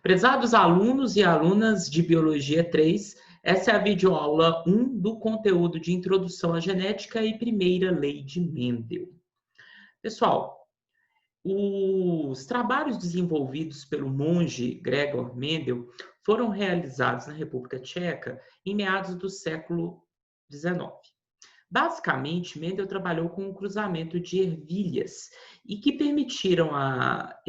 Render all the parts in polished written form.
Prezados alunos e alunas de Biologia 3, essa é a videoaula 1 do conteúdo de Introdução à Genética e Primeira Lei de Mendel. Pessoal, os trabalhos desenvolvidos pelo monge Gregor Mendel foram realizados na República Tcheca em meados do século XIX. Basicamente, Mendel trabalhou com o cruzamento de ervilhas e que permitiram a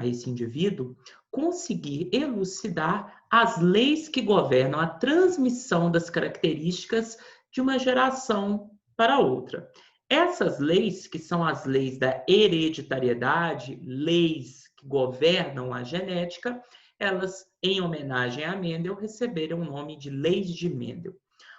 esse indivíduo conseguir elucidar as leis que governam a transmissão das características de uma geração para outra. Essas leis, que são as leis da hereditariedade, leis que governam a genética, elas, em homenagem a Mendel, receberam o nome de Leis de Mendel.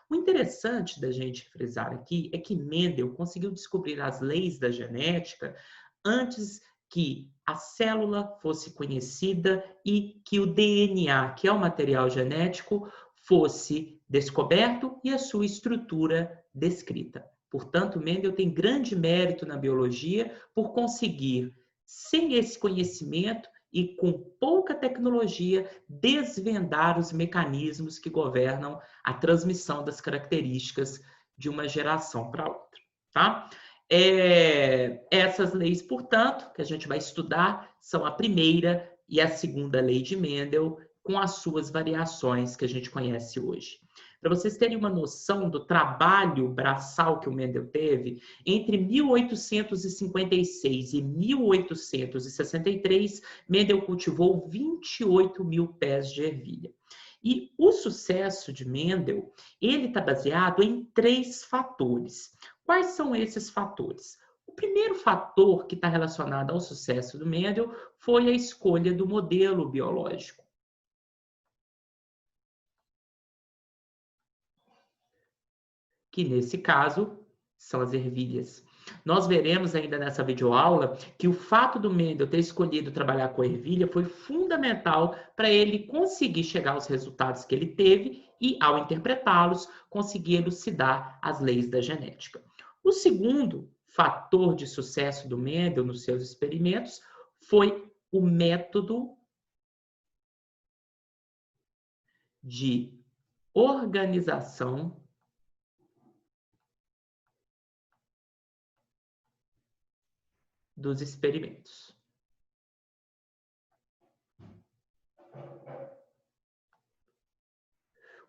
O interessante da gente frisar aqui é que Mendel conseguiu descobrir as leis da genética antes que a célula fosse conhecida e que o DNA, que é o material genético, fosse descoberto e a sua estrutura descrita. Portanto, Mendel tem grande mérito na biologia por conseguir, sem esse conhecimento e com pouca tecnologia, desvendar os mecanismos que governam a transmissão das características de uma geração para outra, tá? Essas leis, portanto, que a gente vai estudar, são a primeira e a segunda lei de Mendel, com as suas variações que a gente conhece hoje. Para vocês terem uma noção do trabalho braçal que o Mendel teve, entre 1856 e 1863, Mendel cultivou 28 mil pés de ervilha. E o sucesso de Mendel, ele está baseado em 3 fatores. Quais são esses fatores? O primeiro fator que está relacionado ao sucesso do Mendel foi a escolha do modelo biológico. Que nesse caso são as ervilhas. Nós veremos ainda nessa videoaula que o fato do Mendel ter escolhido trabalhar com a ervilha foi fundamental para ele conseguir chegar aos resultados que ele teve e, ao interpretá-los, conseguir elucidar as leis da genética. O segundo fator de sucesso do Mendel nos seus experimentos foi o método de organização dos experimentos.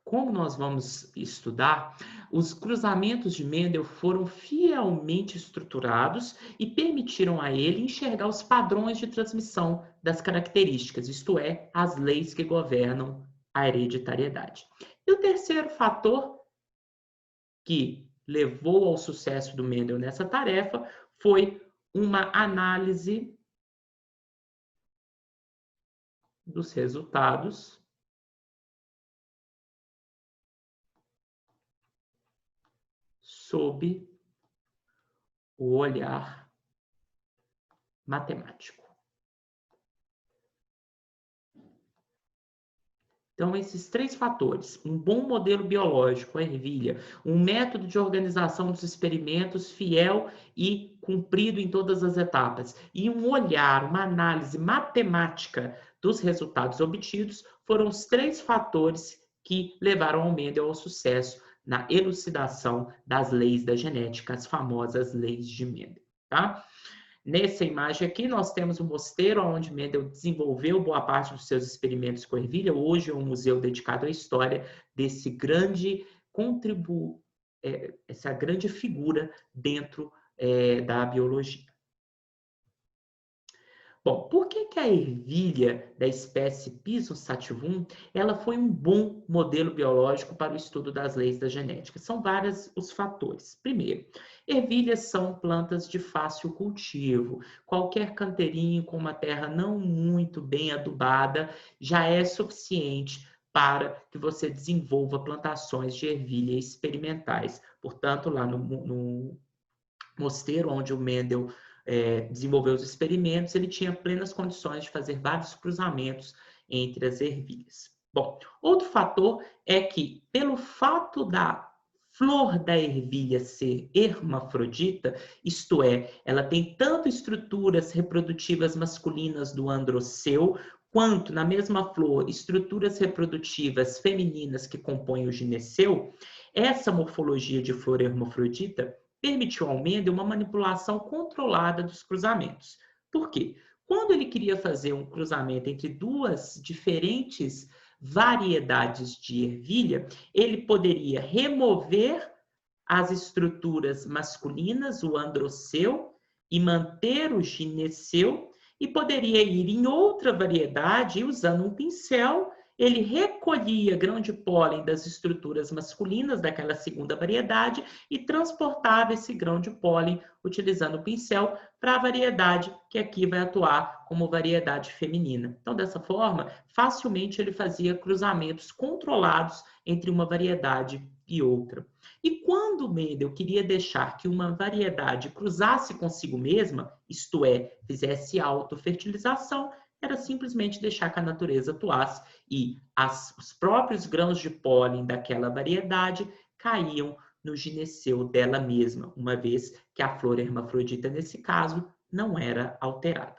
Como nós vamos estudar, os cruzamentos de Mendel foram fielmente estruturados e permitiram a ele enxergar os padrões de transmissão das características, isto é, as leis que governam a hereditariedade. E o terceiro fator que levou ao sucesso do Mendel nessa tarefa foi uma análise dos resultados sob o olhar matemático. Então, esses 3 fatores, um bom modelo biológico, a ervilha, um método de organização dos experimentos fiel e cumprido em todas as etapas, e um olhar, uma análise matemática dos resultados obtidos, foram os 3 fatores que levaram ao Mendel ao sucesso na elucidação das leis da genética, as famosas leis de Mendel, tá? Nessa imagem aqui, nós temos um mosteiro onde Mendel desenvolveu boa parte dos seus experimentos com ervilha. Hoje é um museu dedicado à história desse grande essa grande figura dentro da biologia. Bom, por que a ervilha da espécie Pisum sativum, ela foi um bom modelo biológico para o estudo das leis da genética? São vários os fatores. Primeiro, ervilhas são plantas de fácil cultivo. Qualquer canteirinho com uma terra não muito bem adubada já é suficiente para que você desenvolva plantações de ervilha experimentais. Portanto, lá no mosteiro onde o Mendel desenvolveu os experimentos, ele tinha plenas condições de fazer vários cruzamentos entre as ervilhas. Bom, outro fator é que, pelo fato da flor da ervilha ser hermafrodita, isto é, ela tem tanto estruturas reprodutivas masculinas do androceu quanto, na mesma flor, estruturas reprodutivas femininas que compõem o gineceu, essa morfologia de flor hermafrodita permitiu ao Mendel uma manipulação controlada dos cruzamentos. Por quê? Quando ele queria fazer um cruzamento entre duas diferentes variedades de ervilha, ele poderia remover as estruturas masculinas, o androceu, e manter o gineceu, e poderia ir em outra variedade, usando um pincel, ele recolhia grão de pólen das estruturas masculinas daquela segunda variedade e transportava esse grão de pólen utilizando o pincel para a variedade que aqui vai atuar como variedade feminina. Então, dessa forma, facilmente ele fazia cruzamentos controlados entre uma variedade e outra. E quando Mendel queria deixar que uma variedade cruzasse consigo mesma, isto é, fizesse autofertilização, era simplesmente deixar que a natureza atuasse e os próprios grãos de pólen daquela variedade caíam no gineceu dela mesma, uma vez que a flor hermafrodita, nesse caso, não era alterada.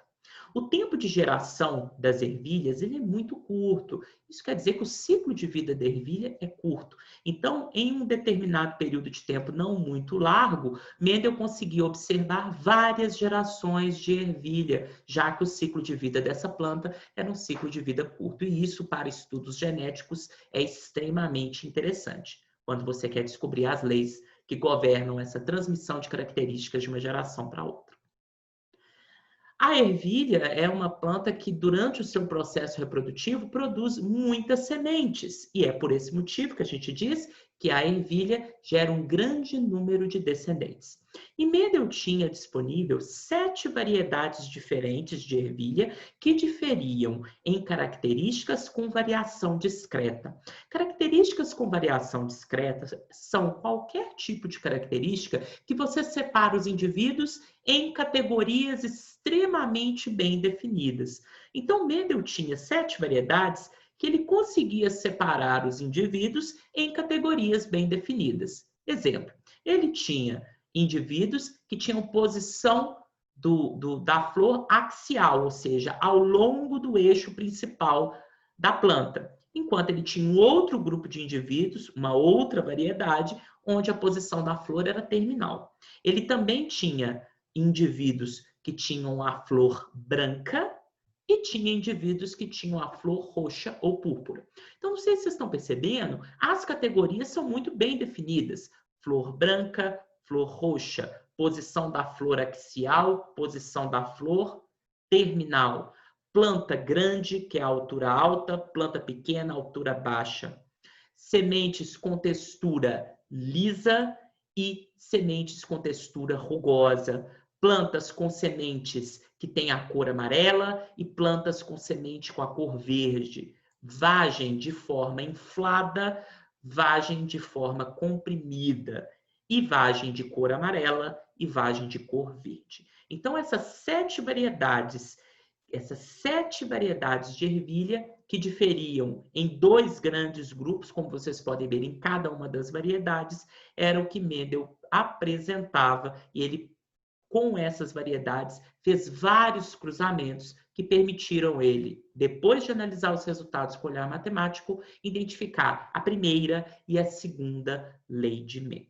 O tempo de geração das ervilhas ele é muito curto. Isso quer dizer que o ciclo de vida da ervilha é curto. Então, em um determinado período de tempo não muito largo, Mendel conseguiu observar várias gerações de ervilha, já que o ciclo de vida dessa planta era um ciclo de vida curto. E isso, para estudos genéticos, é extremamente interessante, quando você quer descobrir as leis que governam essa transmissão de características de uma geração para outra. A ervilha é uma planta que, durante o seu processo reprodutivo, produz muitas sementes. E é por esse motivo que a gente diz que a ervilha gera um grande número de descendentes. E Mendel tinha disponível 7 variedades diferentes de ervilha que diferiam em características com variação discreta. Características com variação discreta são qualquer tipo de característica que você separa os indivíduos em categorias extremamente bem definidas. Então, Mendel tinha 7 variedades que ele conseguia separar os indivíduos em categorias bem definidas. Exemplo, ele tinha indivíduos que tinham posição da flor axial, ou seja, ao longo do eixo principal da planta, enquanto ele tinha um outro grupo de indivíduos, uma outra variedade, onde a posição da flor era terminal. Ele também tinha indivíduos que tinham a flor branca e tinha indivíduos que tinham a flor roxa ou púrpura. Então, não sei se vocês estão percebendo, as categorias são muito bem definidas. Flor branca, flor roxa, posição da flor axial, posição da flor terminal. Planta grande, que é a altura alta, planta pequena, altura baixa. Sementes com textura lisa e sementes com textura rugosa. Plantas com sementes que têm a cor amarela e plantas com semente com a cor verde. Vagem de forma inflada, vagem de forma comprimida e vagem de cor amarela e vagem de cor verde. Então, essas 7 variedades de ervilha que diferiam em 2 grandes grupos, como vocês podem ver em cada uma das variedades, era o que Mendel apresentava e ele, com essas variedades, fez vários cruzamentos que permitiram ele, depois de analisar os resultados com olhar matemático, identificar a primeira e a segunda lei de Mendel.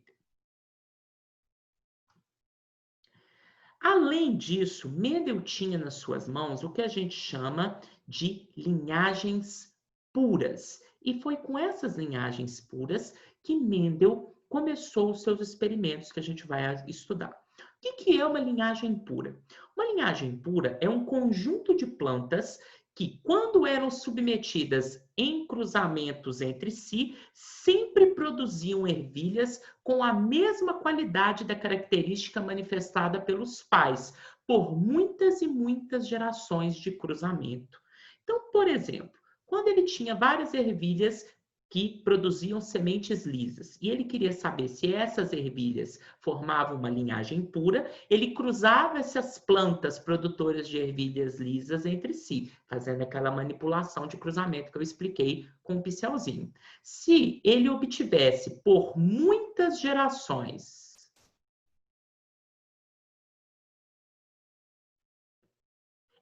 Além disso, Mendel tinha nas suas mãos o que a gente chama de linhagens puras. E foi com essas linhagens puras que Mendel começou os seus experimentos que a gente vai estudar. O que é uma linhagem pura? Uma linhagem pura é um conjunto de plantas que, quando eram submetidas em cruzamentos entre si, sempre produziam ervilhas com a mesma qualidade da característica manifestada pelos pais, por muitas e muitas gerações de cruzamento. Então, por exemplo, quando ele tinha várias ervilhas que produziam sementes lisas, e ele queria saber se essas ervilhas formavam uma linhagem pura, ele cruzava essas plantas produtoras de ervilhas lisas entre si, fazendo aquela manipulação de cruzamento que eu expliquei com o pincelzinho. Se ele obtivesse por muitas gerações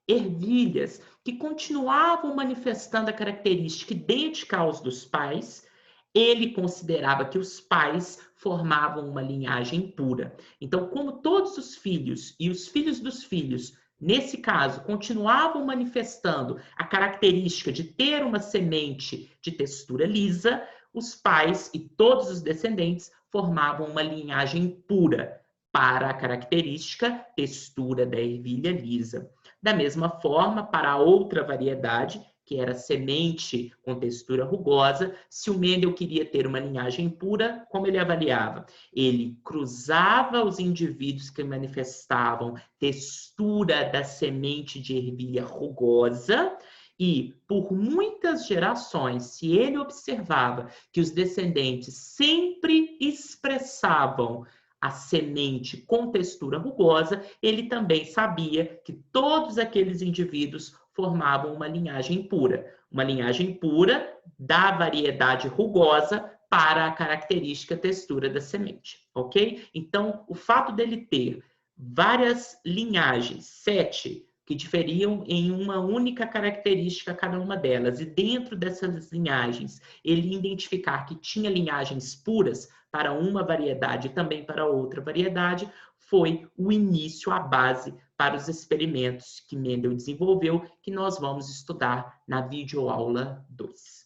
ervilhas que continuavam manifestando a característica idêntica aos dos pais, ele considerava que os pais formavam uma linhagem pura. Então, como todos os filhos e os filhos dos filhos, nesse caso, continuavam manifestando a característica de ter uma semente de textura lisa, os pais e todos os descendentes formavam uma linhagem pura para a característica textura da ervilha lisa. Da mesma forma, para a outra variedade, que era semente com textura rugosa, se o Mendel queria ter uma linhagem pura, como ele avaliava? Ele cruzava os indivíduos que manifestavam textura da semente de ervilha rugosa e, por muitas gerações, se ele observava que os descendentes sempre expressavam a semente com textura rugosa, ele também sabia que todos aqueles indivíduos formavam uma linhagem pura da variedade rugosa para a característica textura da semente, ok? Então, o fato dele ter várias linhagens, 7, que diferiam em uma única característica cada uma delas, e dentro dessas linhagens, ele identificar que tinha linhagens puras para uma variedade e também para outra variedade, foi o início, a base para os experimentos que Mendel desenvolveu, que nós vamos estudar na videoaula 2.